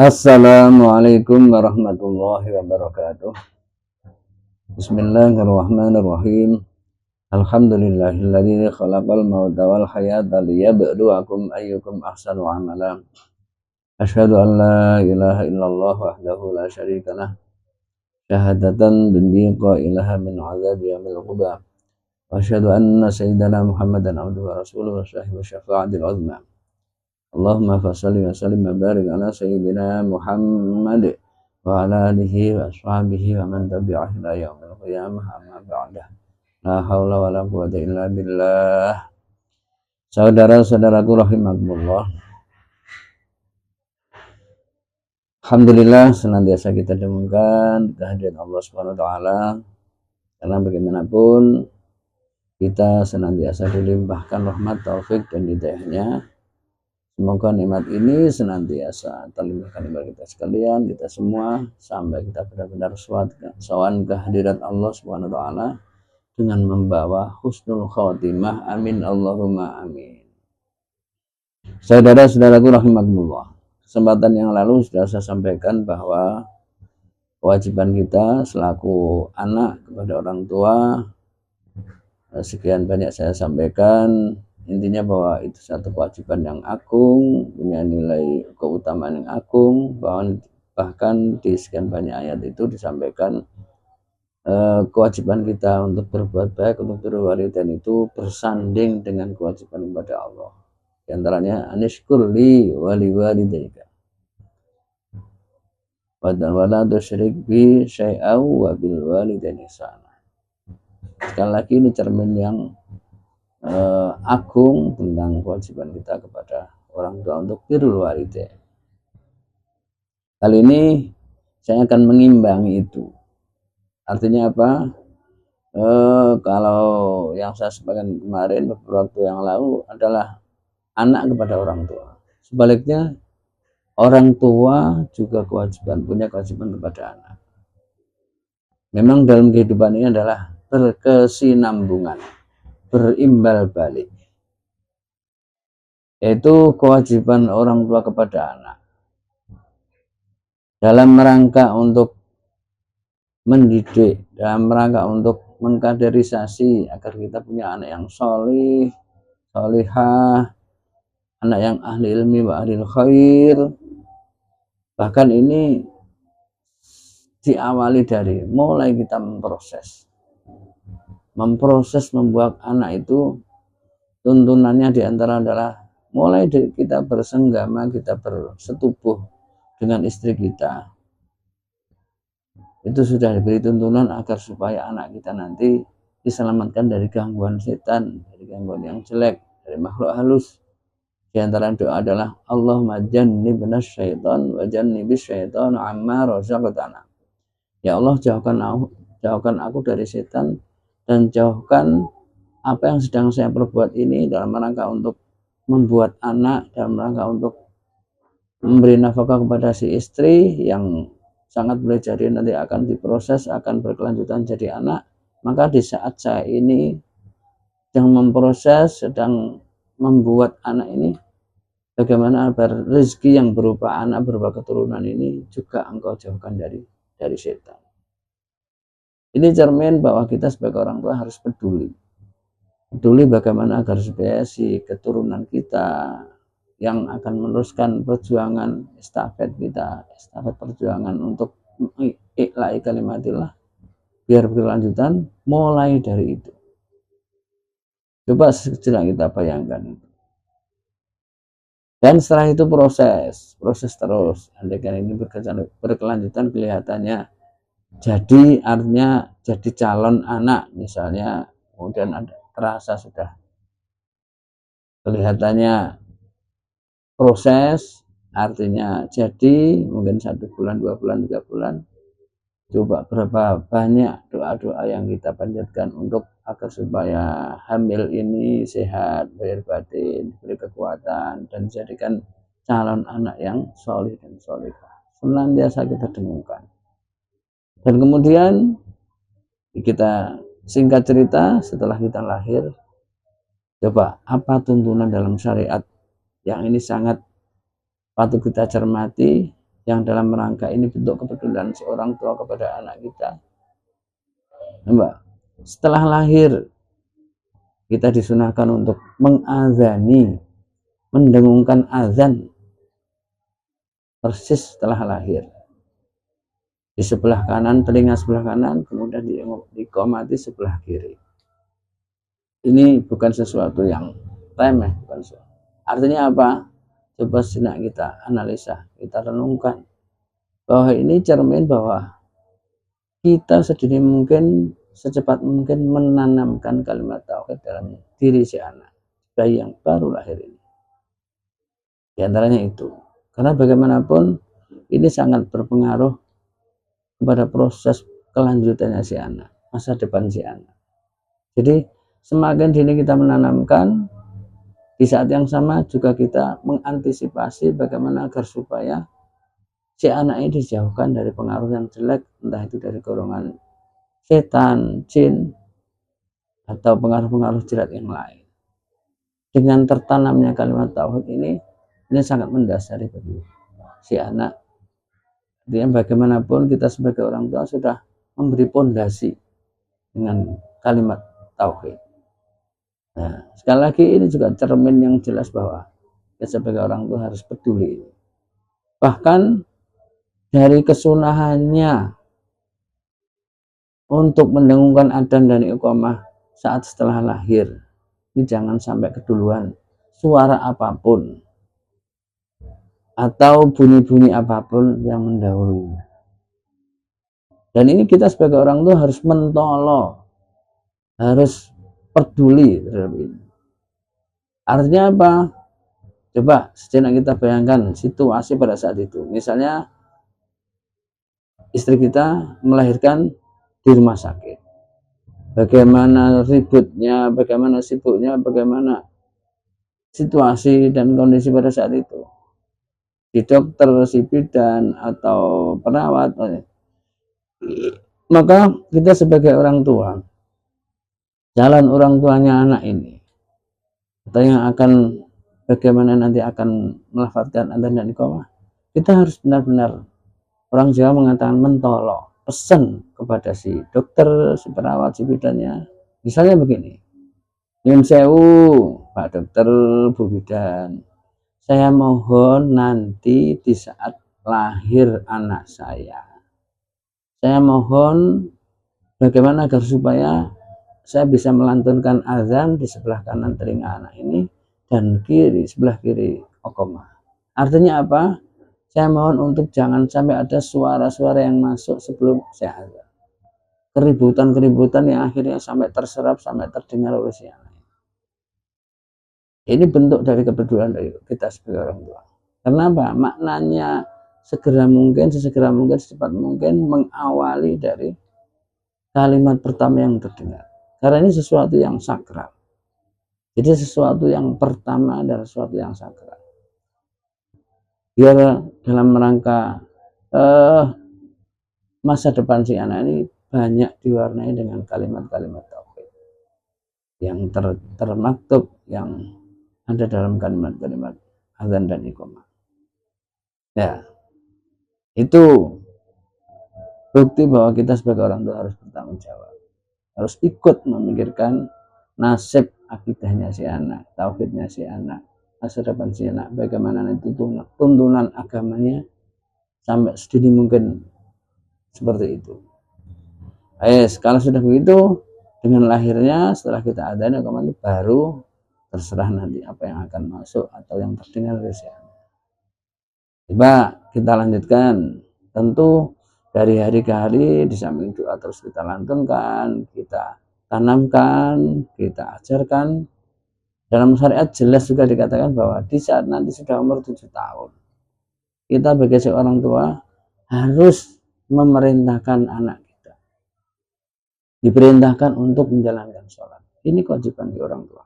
Assalamualaikum warahmatullahi wabarakatuh. Bismillahirrahmanirrahim. Alhamdulillahilladzi khalaqal mauta wal hayata liyabluwakum ayyukum ahsanu amala. Asyhadu an la ilaha illallah wahdahu la syarikalah. Syahadatan tunji qailaha min azabi yaumil qiyamah. Wa asyhadu anna sayyidana Muhammadan abduhu wa rasuluhu wa sahibi syafa'atil uzma. Allahumma fasholli wa sallim wa barik ala sayyidina Muhammad wa ala alihi wa ashabihi wa man tabi'ahu ila yaumil qiyamah amma ba'dah. La haula wa la quwwata illa billah. Saudara-saudaraku rahimakumullah. Alhamdulillah senantiasa kita dengungkan kehadiran Allah Subhanahu wa taala, karena bagaimanapun kita senantiasa dilimpahkan rahmat, taufik dan hidayahnya. Semoga nikmat ini senantiasa terlimpahkan kepada kita sekalian, kita semua, sampai kita benar-benar sowan kehadirat Allah Subhanahu wa taala dengan membawa husnul khotimah. Amin Allahumma amin. Saudara-saudaraku rahimakumullah. Kesempatan yang lalu sudah saya sampaikan bahwa kewajiban kita selaku anak kepada orang tua, sekian banyak saya sampaikan. Intinya bahwa itu satu kewajiban yang agung, punya nilai keutamaan yang agung, bahkan di sekian banyak ayat itu disampaikan kewajiban kita untuk berbuat baik, untuk berwalidain itu bersanding dengan kewajiban kepada Allah. Di antaranya anishkurli wali walidayka wa la tusyrik bi syai'aw wa bil walidaini ihsana. Sekali lagi ini cermin yang agung tentang kewajiban kita kepada orang tua untuk birrul walidain. Kali ini saya akan mengimbangi itu. Artinya apa? Kalau yang saya sampaikan kemarin beberapa waktu yang lalu adalah anak kepada orang tua. Sebaliknya orang tua juga punya kewajiban kepada anak. Memang dalam kehidupan ini adalah berkesinambungan, berimbal balik, yaitu kewajiban orang tua kepada anak dalam rangka untuk mendidik, dalam rangka untuk mengkaderisasi agar kita punya anak yang solih, solihah, anak yang ahli ilmi wa ahli khair. Bahkan ini diawali dari mulai kita memproses membuat anak itu. Tuntunannya diantara adalah mulai dari kita bersenggama, kita bersetubuh dengan istri kita. Itu sudah diberi tuntunan agar supaya anak kita nanti diselamatkan dari gangguan setan, dari gangguan yang jelek, dari makhluk halus. Di antara doa adalah Allahumma jannibna syaitan wa jannibis syaitan amma razaqtana. Ya Allah, jauhkan aku dari setan dan jauhkan apa yang sedang saya perbuat ini dalam rangka untuk membuat anak, dalam rangka untuk memberi nafkah kepada si istri yang sangat boleh jadi nanti akan diproses, akan berkelanjutan jadi anak. Maka di saat saya ini sedang memproses, sedang membuat anak ini, bagaimana agar rezeki yang berupa anak, berupa keturunan ini juga engkau jauhkan dari setan. Ini cermin bahwa kita sebagai orang tua harus peduli bagaimana agar supaya si keturunan kita yang akan meneruskan perjuangan estafet perjuangan untuk ikhlas kalimatillah biar berkelanjutan, mulai dari itu. Coba sejenak kita bayangkan itu. Dan setelah itu proses terus. Andaikan ini berkelanjutan, kelihatannya jadi, artinya jadi calon anak misalnya, kemudian ada terasa sudah kelihatannya proses, artinya jadi mungkin 1 bulan, 2 bulan, 3 bulan. Coba berapa banyak doa-doa yang kita panjatkan untuk agar supaya hamil ini sehat, lahir batin, diberi kekuatan, dan dijadikan calon anak yang solih dan solihah. Senantiasa kita dengungkan. Dan kemudian kita singkat cerita, setelah kita lahir, coba apa tuntunan dalam syariat yang ini sangat patut kita cermati, yang dalam rangka ini bentuk kepedulian seorang tua kepada anak kita. Mbak, setelah lahir kita disunahkan untuk mengazani, mendengungkan azan persis setelah lahir. Di sebelah kanan, telinga sebelah kanan, kemudian diqomati sebelah kiri. Ini bukan sesuatu yang remeh, bukan sesuatu. Artinya apa? Coba sejenak kita analisa, kita renungkan bahwa ini cermin bahwa kita sedini mungkin, secepat mungkin menanamkan kalimat tauhid dalam diri si anak, bayi yang baru lahir ini. Di antaranya itu, karena bagaimanapun ini sangat berpengaruh kepada proses kelanjutannya si anak, masa depan si anak. Jadi semakin dini kita menanamkan, di saat yang sama juga kita mengantisipasi bagaimana agar supaya si anak ini dijauhkan dari pengaruh yang jelek, entah itu dari golongan setan, jin, atau pengaruh-pengaruh jelek yang lain. Dengan tertanamnya kalimat tauhid ini sangat mendasari bagi si anak. Artinya bagaimanapun kita sebagai orang tua sudah memberi pondasi dengan kalimat tauhid. Nah, sekali lagi ini juga cermin yang jelas bahwa kita sebagai orang tua harus peduli. Bahkan dari kesunahannya untuk mendengungkan adzan dan iqamah saat setelah lahir, ini jangan sampai keduluan suara apapun atau bunyi-bunyi apapun yang mendahului. Dan ini kita sebagai orang tua harus mentolo, harus peduli terhadap ini. Artinya apa? Coba sejenak kita bayangkan situasi pada saat itu. Misalnya istri kita melahirkan di rumah sakit. Bagaimana ributnya, bagaimana sibuknya, bagaimana situasi dan kondisi pada saat itu. Di dokter, si bidan, atau perawat. Maka kita sebagai orang tua, jalan orang tuanya anak ini, atau yang akan bagaimana nanti akan melafadzkan adzan dan iqamah, kita harus benar-benar, orang Jawa mengatakan mentolo, pesan kepada si dokter, si perawat, si bidannya. Misalnya begini, nyun sewu Pak Dokter, Bu Bidan, saya mohon nanti di saat lahir anak saya mohon bagaimana agar supaya saya bisa melantunkan azan di sebelah kanan telinga anak ini dan sebelah kiri iqamah. Artinya apa? Saya mohon untuk jangan sampai ada suara-suara yang masuk sebelum saya azan. Keributan-keributan yang akhirnya sampai terserap, sampai terdengar oleh si anak. Ini bentuk dari kepedulian dari kita sebagai orang tua. Kenapa? Maknanya sesegera mungkin, secepat mungkin mengawali dari kalimat pertama yang terdengar. Karena ini sesuatu yang sakral. Jadi sesuatu yang pertama adalah sesuatu yang sakral. Biar dalam rangka masa depan si anak ini banyak diwarnai dengan kalimat-kalimat tauhid yang termaktub, yang ada dalam kalimat-kalimat adzan dan iqamah. Ya, itu bukti bahwa kita sebagai orang tua harus bertanggung jawab, harus ikut memikirkan nasib akidahnya si anak, tauhidnya si anak, masa depan si anak, bagaimana nanti tuntunan agamanya sampai sedini mungkin seperti itu. Kalau sudah begitu, dengan lahirnya setelah kita adzan iqamah itu baru terserah nanti apa yang akan masuk atau yang terdengar dari si anak. Coba kita lanjutkan. Tentu dari hari ke hari di samping doa terus kita lantunkan, kita tanamkan, kita ajarkan. Dalam syariat jelas juga dikatakan bahwa di saat nanti sudah umur 7 tahun, kita sebagai seorang tua harus memerintahkan anak kita, diperintahkan untuk menjalankan sholat. Ini kewajiban di orang tua.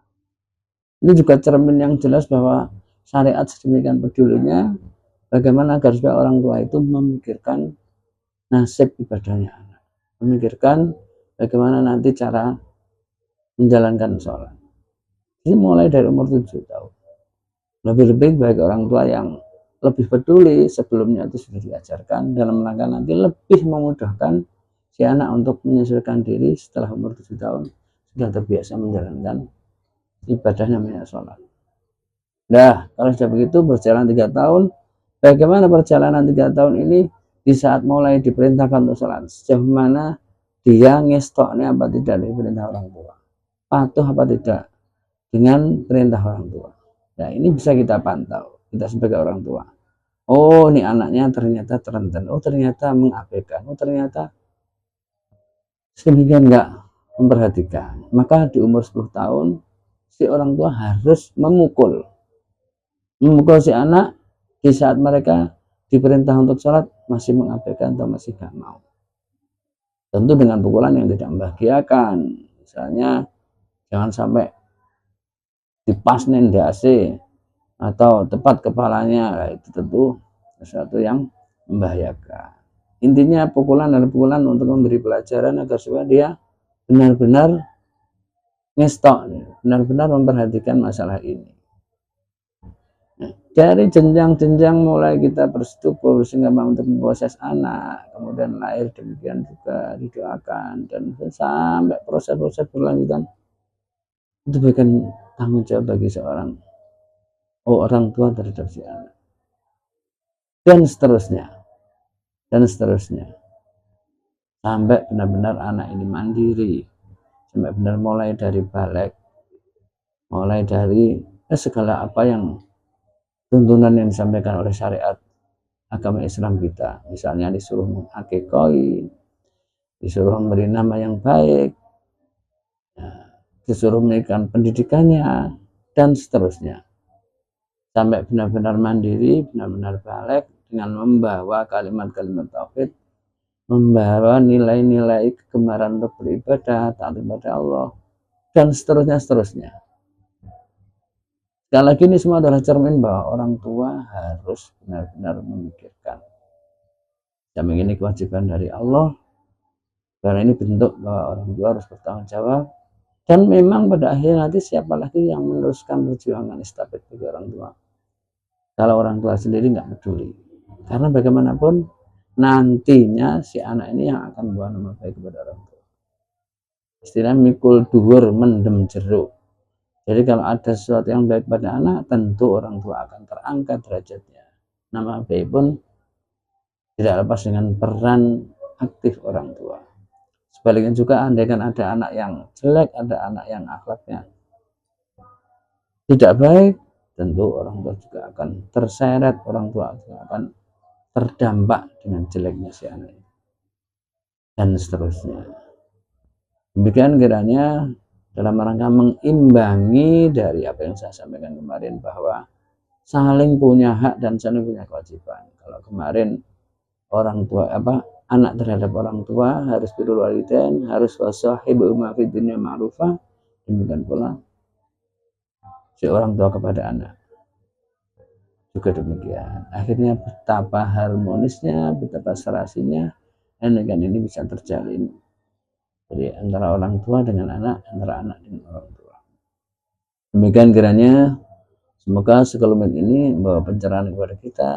Ini juga cermin yang jelas bahwa syariat sedemikian pedulinya bagaimana agar supaya orang tua itu memikirkan nasib ibadahnya anak, memikirkan bagaimana nanti cara menjalankan sholat. Ini mulai dari umur 7 tahun. Lebih-lebih bagi orang tua yang lebih peduli sebelumnya itu sudah diajarkan dalam rangka nanti lebih memudahkan si anak untuk menyesuaikan diri setelah umur 7 tahun sudah terbiasa menjalankan ibadah namanya sholat. Nah, kalau sudah begitu berjalan 3 tahun, bagaimana perjalanan 3 tahun ini di saat mulai diperintahkan untuk sholat? Sejauh mana dia ngestoknya apa tidak dari perintah orang tua? Patuh apa tidak dengan perintah orang tua? Nah, ini bisa kita pantau, kita sebagai orang tua. Oh, ini anaknya ternyata terenten. Oh, ternyata mengabaikan. Oh, ternyata sedemikian enggak memperhatikan. Maka di umur 10 tahun, si orang tua harus memukul si anak di saat mereka diperintah untuk sholat masih mengabaikan atau masih gak mau. Tentu dengan pukulan yang tidak membahagiakan. Misalnya, jangan sampai dipasnen dasi atau tepat kepalanya, itu tentu sesuatu yang membahayakan. Intinya pukulan adalah pukulan untuk memberi pelajaran agar supaya dia benar-benar ngestok, benar-benar memperhatikan masalah ini. Dari jenjang-jenjang mulai kita bersetubuh sehingga untuk memproses anak, kemudian lahir, demikian juga didoakan, dan sampai proses-proses berlanjutan itu bukan tanggung jawab bagi seorang orang tua terhadap si anak, dan seterusnya sampai benar-benar anak ini mandiri, sampai benar mulai dari balik, mulai dari segala apa yang tuntunan yang disampaikan oleh syariat agama Islam kita. Misalnya disuruh mengakikoi, disuruh memberi nama yang baik, disuruh memberikan pendidikannya, dan seterusnya. Sampai benar-benar mandiri, benar-benar balik dengan membawa kalimat-kalimat tauhid, membawa nilai-nilai kegemaran untuk beribadah, taat kepada Allah, dan seterusnya. Sekali lagi ini semua adalah cermin bahwa orang tua harus benar-benar memikirkan. Yang ini kewajiban dari Allah, karena ini bentuk bahwa orang tua harus bertanggung jawab. Dan memang pada akhirnya nanti siapa lagi yang meneruskan perjuangan estafet bagi orang tua? Kalau orang tua sendiri nggak peduli. Karena bagaimanapun nantinya si anak ini yang akan membawa nama baik kepada orang tua. Istilah mikul duhur mendem jeruk. Jadi kalau ada sesuatu yang baik pada anak, tentu orang tua akan terangkat derajatnya. Nama baik pun tidak lepas dengan peran aktif orang tua. Sebaliknya juga andaikan ada anak yang jelek, ada anak yang akhlaknya tidak baik, tentu orang tua juga akan terseret, orang tua juga akan terdampak dengan jeleknya si anak ini, dan seterusnya. Demikian kiranya dalam rangka mengimbangi dari apa yang saya sampaikan kemarin, bahwa saling punya hak dan saling punya kewajiban. Kalau kemarin orang tua anak terhadap orang tua harus birrul walidain, harus wasahibuhuma fid dunya ma'rufah, demikian pula si orang tua kepada anak juga demikian. Akhirnya betapa harmonisnya, betapa serasinya dan ini bisa terjalin. Jadi antara orang tua dengan anak, antara anak dengan orang tua. Demikian kiranya semoga sekelumit ini membawa pencerahan kepada kita,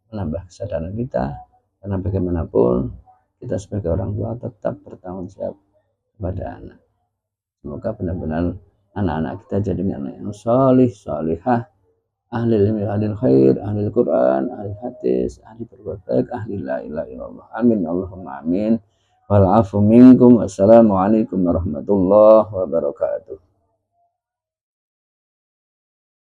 menambah kesadaran kita, karena bagaimanapun kita sebagai orang tua tetap bertanggung jawab kepada anak. Semoga benar-benar anak-anak kita jadi anak yang solih, solihah, ahli ilmi, ahli khair, ahli Quran, ahli hadis, ahli berbuat baik, ahli la ilaha illallah. Amin Allahumma amin. Wal afu minkum. Wassalamualaikum warahmatullahi wabarakatuh.